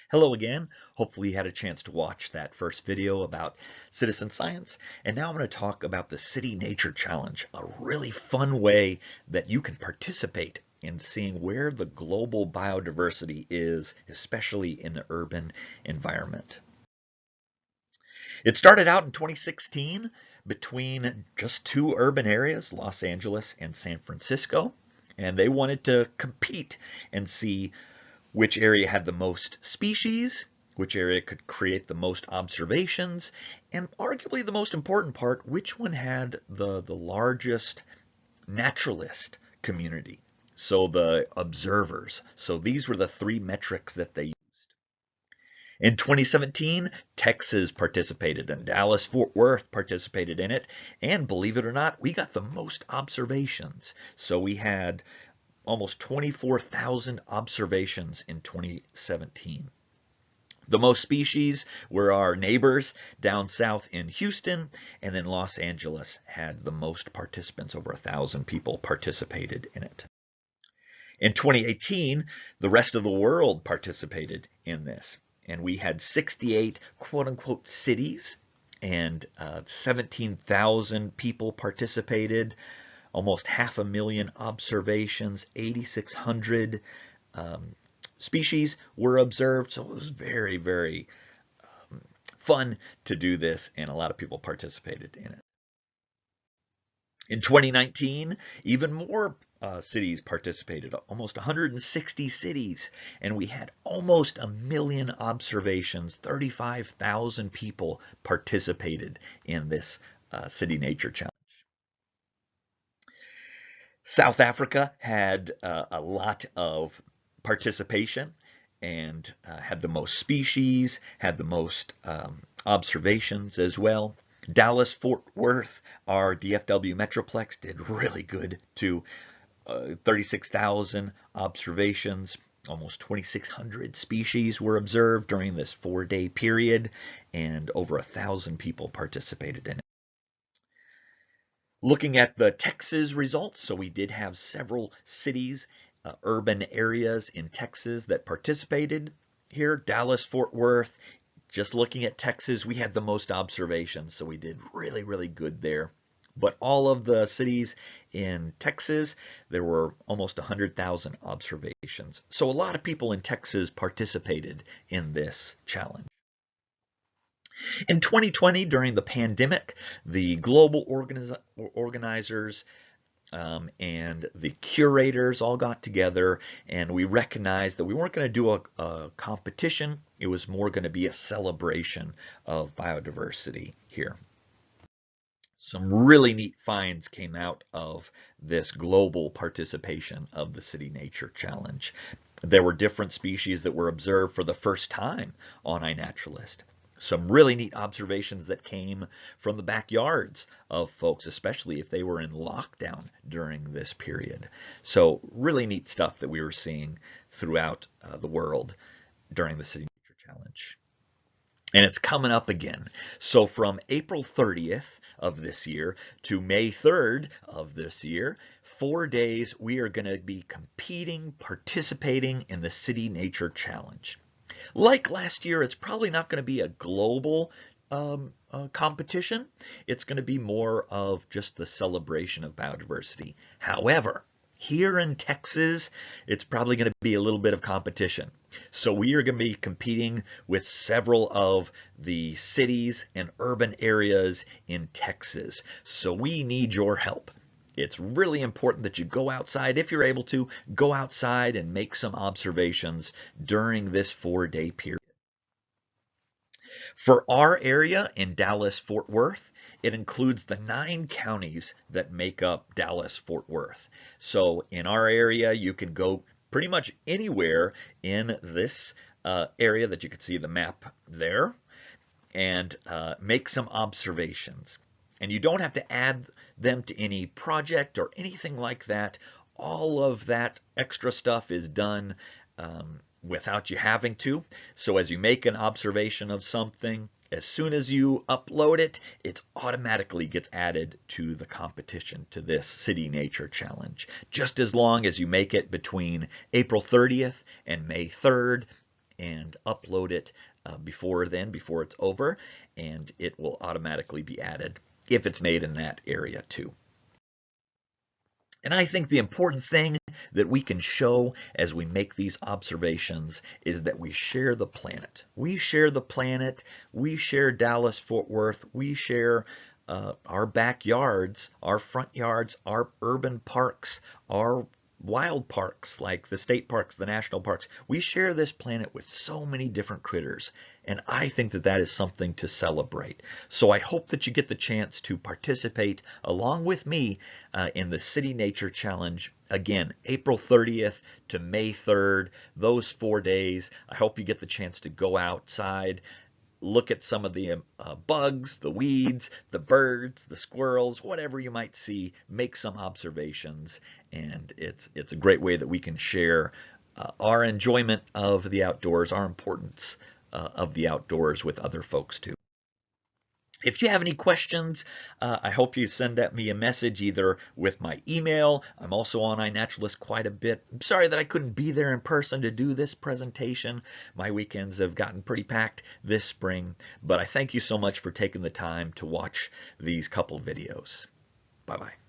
Hello again. Hopefully you had a chance to watch that first video about citizen science. And now I'm going to talk about the City Nature Challenge, a really fun way that you can participate in seeing where the global biodiversity is, especially in the urban environment. It started out in 2016 between just two urban areas, Los Angeles and San Francisco, and they wanted to compete and see which area had the most species, which area could create the most observations, and arguably the most important part, which one had the largest naturalist community, so the observers. So these were the three metrics that they used. In 2017, Texas participated and Dallas-Fort Worth participated in it, and believe it or not, we got the most observations. So we had almost 24,000 observations in 2017. The most species were our neighbors down south in Houston, and then Los Angeles had the most participants. Over 1,000 people participated in it. In 2018, the rest of the world participated in this, and we had 68 quote-unquote cities, and 17,000 people participated. Almost 500,000 observations, 8,600 species were observed. So it was very, very fun to do this, and a lot of people participated in it. In 2019, even more cities participated, almost 160 cities, and we had almost 1,000,000 observations. 35,000 people participated in this City Nature Challenge. South Africa had a lot of participation and had the most species, had the most observations as well. Dallas-Fort Worth, our DFW Metroplex, did really good too. 36,000 observations, almost 2,600 species were observed during this 4-day period, and over 1,000 people participated in it. Looking at the Texas results, so we did have several cities, urban areas in Texas that participated here. Dallas-Fort Worth, just looking at Texas, we had the most observations, so we did really, really good there. But all of the cities in Texas, there were almost 100,000 observations. So a lot of people in Texas participated in this challenge. In 2020, during the pandemic, the global organizers and the curators all got together, and we recognized that we weren't going to do a competition. It was more going to be a celebration of biodiversity here. Some really neat finds came out of this global participation of the City Nature Challenge. There were different species that were observed for the first time on iNaturalist. Some really neat observations that came from the backyards of folks, especially if they were in lockdown during this period. So really neat stuff that we were seeing throughout the world during the City Nature Challenge. And it's coming up again. So from April 30th of this year to May 3rd of this year, 4 days, we are going to be competing, participating in the City Nature Challenge. Like last year, it's probably not going to be a global competition. It's going to be more of just the celebration of biodiversity. However, here in Texas, it's probably going to be a little bit of competition. So we are going to be competing with several of the cities and urban areas in Texas. So we need your help. It's really important that you go outside, if you're able to, go outside and make some observations during this 4-day period. For our area in Dallas-Fort Worth, it includes the 9 counties that make up Dallas-Fort Worth. So in our area, you can go pretty much anywhere in this area that you can see the map there and make some observations. And you don't have to add them to any project or anything like that. All of that extra stuff is done without you having to. So as you make an observation of something, as soon as you upload it, it automatically gets added to the competition, to this City Nature Challenge. Just as long as you make it between April 30th and May 3rd, and upload it before it's over, and it will automatically be added if it's made in that area too. And I think the important thing that we can show as we make these observations is that we share the planet. We share the planet. We share Dallas-Fort Worth. We share our backyards, our front yards, our urban parks, our wild parks like the state parks, the national parks. We share this planet with so many different critters, and I think that that is something to celebrate. So I hope that you get the chance to participate along with me in the City Nature Challenge. Again, April 30th to May 3rd, those 4 days. I hope you get the chance to go outside, look at some of the bugs, the weeds, the birds, the squirrels, whatever you might see, make some observations, and it's a great way that we can share our enjoyment of the outdoors, our importance of the outdoors with other folks too. If you have any questions, I hope you send me a message either with my email. I'm also on iNaturalist quite a bit. I'm sorry that I couldn't be there in person to do this presentation. My weekends have gotten pretty packed this spring, but I thank you so much for taking the time to watch these couple videos. Bye-bye.